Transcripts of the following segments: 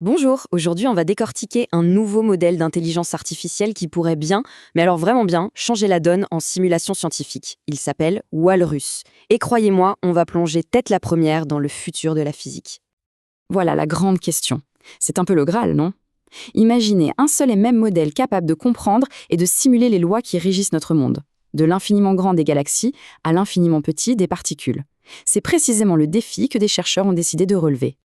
Bonjour, aujourd'hui on va décortiquer un nouveau modèle d'intelligence artificielle qui pourrait bien, mais alors vraiment bien, changer la donne en simulation scientifique. Il s'appelle Walrus. Et croyez-moi, on va plonger tête la première dans le futur de la physique. Voilà la grande question. C'est un peu le Graal, non? Imaginez un seul et même modèle capable de comprendre et de simuler les lois qui régissent notre monde, de l'infiniment grand des galaxies à l'infiniment petit des particules. C'est précisément le défi que des chercheurs ont décidé de relever.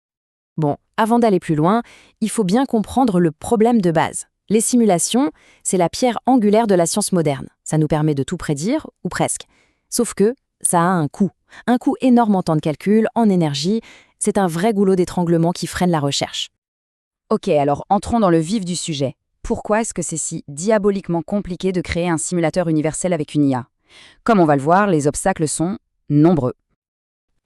Bon, avant d'aller plus loin, il faut bien comprendre le problème de base. Les simulations, c'est la pierre angulaire de la science moderne. Ça nous permet de tout prédire, ou presque. Sauf que ça a un coût. Un coût énorme en temps de calcul, en énergie. C'est un vrai goulot d'étranglement qui freine la recherche. Ok, alors entrons dans le vif du sujet. Pourquoi est-ce que c'est si diaboliquement compliqué de créer un simulateur universel avec une IA? Comme on va le voir, les obstacles sont nombreux.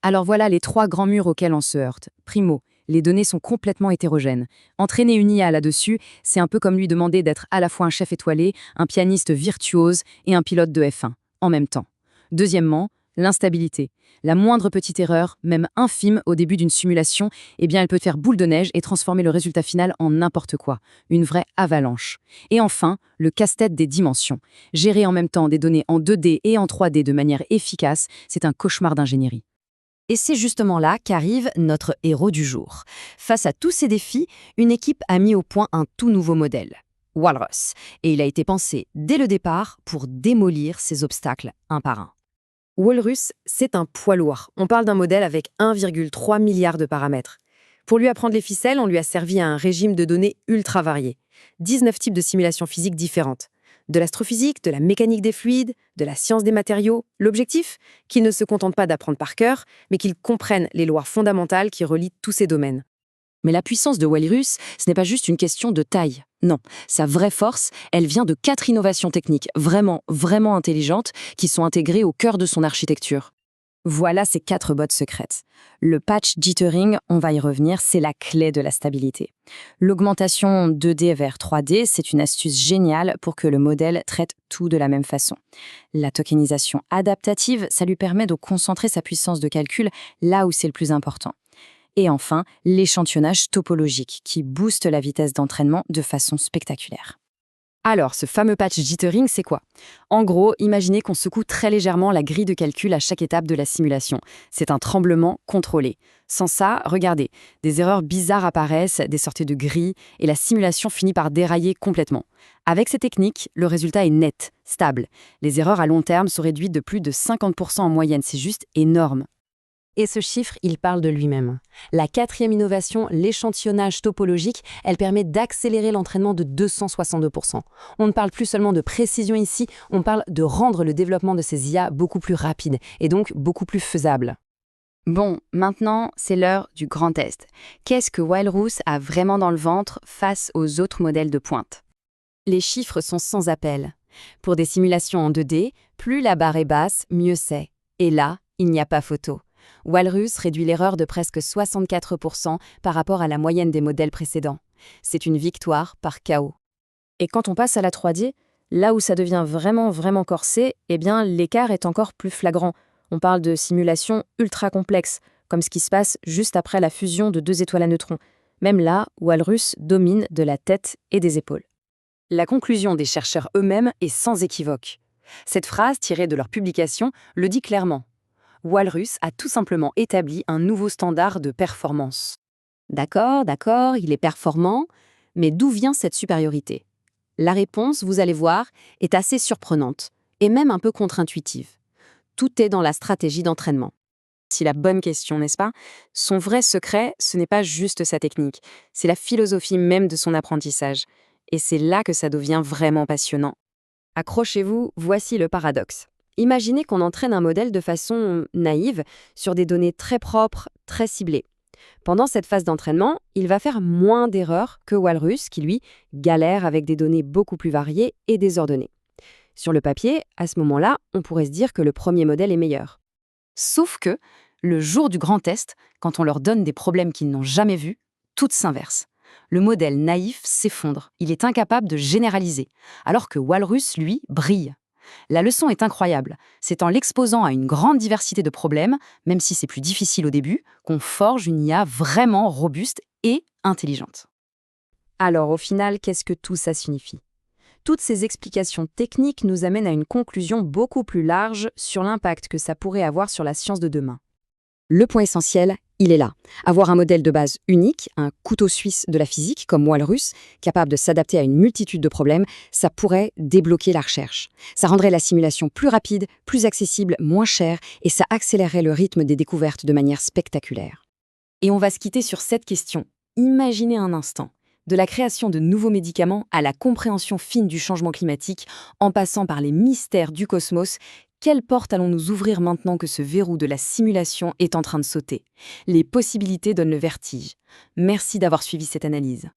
Alors voilà les trois grands murs auxquels on se heurte. Primo, les données sont complètement hétérogènes. Entraîner une IA là-dessus, c'est un peu comme lui demander d'être à la fois un chef étoilé, un pianiste virtuose et un pilote de F1, en même temps. Deuxièmement, l'instabilité. La moindre petite erreur, même infime au début d'une simulation, eh bien elle peut faire boule de neige et transformer le résultat final en n'importe quoi. Une vraie avalanche. Et enfin, le casse-tête des dimensions. Gérer en même temps des données en 2D et en 3D de manière efficace, c'est un cauchemar d'ingénierie. Et c'est justement là qu'arrive notre héros du jour. Face à tous ces défis, une équipe a mis au point un tout nouveau modèle, Walrus. Et il a été pensé dès le départ pour démolir ces obstacles un par un. Walrus, c'est un poids lourd. On parle d'un modèle avec 1,3 milliard de paramètres. Pour lui apprendre les ficelles, on lui a servi à un régime de données ultra varié. 19 types de simulations physiques différentes. De l'astrophysique, de la mécanique des fluides, de la science des matériaux. L'objectif, qu'il ne se contente pas d'apprendre par cœur, mais qu'il comprenne les lois fondamentales qui relient tous ces domaines. Mais la puissance de Walrus, ce n'est pas juste une question de taille. Non, sa vraie force, elle vient de 4 innovations techniques vraiment intelligentes qui sont intégrées au cœur de son architecture. Voilà ces 4 bottes secrètes. Le patch jittering, on va y revenir, c'est la clé de la stabilité. L'augmentation 2D vers 3D, c'est une astuce géniale pour que le modèle traite tout de la même façon. La tokenisation adaptative, ça lui permet de concentrer sa puissance de calcul là où c'est le plus important. Et enfin, l'échantillonnage topologique qui booste la vitesse d'entraînement de façon spectaculaire. Alors, ce fameux patch jittering, c'est quoi? En gros, imaginez qu'on secoue très légèrement la grille de calcul à chaque étape de la simulation. C'est un tremblement contrôlé. Sans ça, regardez, des erreurs bizarres apparaissent, des sorties de grilles, et la simulation finit par dérailler complètement. Avec ces techniques, le résultat est net, stable. Les erreurs à long terme sont réduites de plus de 50% en moyenne, c'est juste énorme. Et ce chiffre, il parle de lui-même. La quatrième innovation, l'échantillonnage topologique, elle permet d'accélérer l'entraînement de 262%. On ne parle plus seulement de précision ici, on parle de rendre le développement de ces IA beaucoup plus rapide et donc beaucoup plus faisable. Bon, maintenant, c'est l'heure du grand test. Qu'est-ce que Walrus a vraiment dans le ventre face aux autres modèles de pointe? Les chiffres sont sans appel. Pour des simulations en 2D, plus la barre est basse, mieux c'est. Et là, il n'y a pas photo. Walrus réduit l'erreur de presque 64% par rapport à la moyenne des modèles précédents. C'est une victoire par chaos. Et quand on passe à la 3D, là où ça devient vraiment corsé, eh bien l'écart est encore plus flagrant. On parle de simulations ultra complexes, comme ce qui se passe juste après la fusion de deux étoiles à neutrons. Même là, Walrus domine de la tête et des épaules. La conclusion des chercheurs eux-mêmes est sans équivoque. Cette phrase tirée de leur publication le dit clairement. Walrus a tout simplement établi un nouveau standard de performance. D'accord, il est performant, mais d'où vient cette supériorité? La réponse, vous allez voir, est assez surprenante et même un peu contre-intuitive. Tout est dans la stratégie d'entraînement. C'est la bonne question, n'est-ce pas? Son vrai secret, ce n'est pas juste sa technique, c'est la philosophie même de son apprentissage. Et c'est là que ça devient vraiment passionnant. Accrochez-vous, voici le paradoxe. Imaginez qu'on entraîne un modèle de façon naïve sur des données très propres, très ciblées. Pendant cette phase d'entraînement, il va faire moins d'erreurs que Walrus, qui lui galère avec des données beaucoup plus variées et désordonnées. Sur le papier, à ce moment-là, on pourrait se dire que le premier modèle est meilleur. Sauf que, le jour du grand test, quand on leur donne des problèmes qu'ils n'ont jamais vus, tout s'inverse. Le modèle naïf s'effondre, il est incapable de généraliser, alors que Walrus, lui, brille. La leçon est incroyable. C'est en l'exposant à une grande diversité de problèmes, même si c'est plus difficile au début, qu'on forge une IA vraiment robuste et intelligente. Alors au final, qu'est-ce que tout ça signifie? Toutes ces explications techniques nous amènent à une conclusion beaucoup plus large sur l'impact que ça pourrait avoir sur la science de demain. Le point essentiel, il est là. Avoir un modèle de base unique, un couteau suisse de la physique comme Walrus, capable de s'adapter à une multitude de problèmes, ça pourrait débloquer la recherche. Ça rendrait la simulation plus rapide, plus accessible, moins chère, et ça accélérerait le rythme des découvertes de manière spectaculaire. Et on va se quitter sur cette question. Imaginez un instant. De la création de nouveaux médicaments à la compréhension fine du changement climatique, en passant par les mystères du cosmos, quelle porte allons-nous ouvrir maintenant que ce verrou de la simulation est en train de sauter? Les possibilités donnent le vertige. Merci d'avoir suivi cette analyse.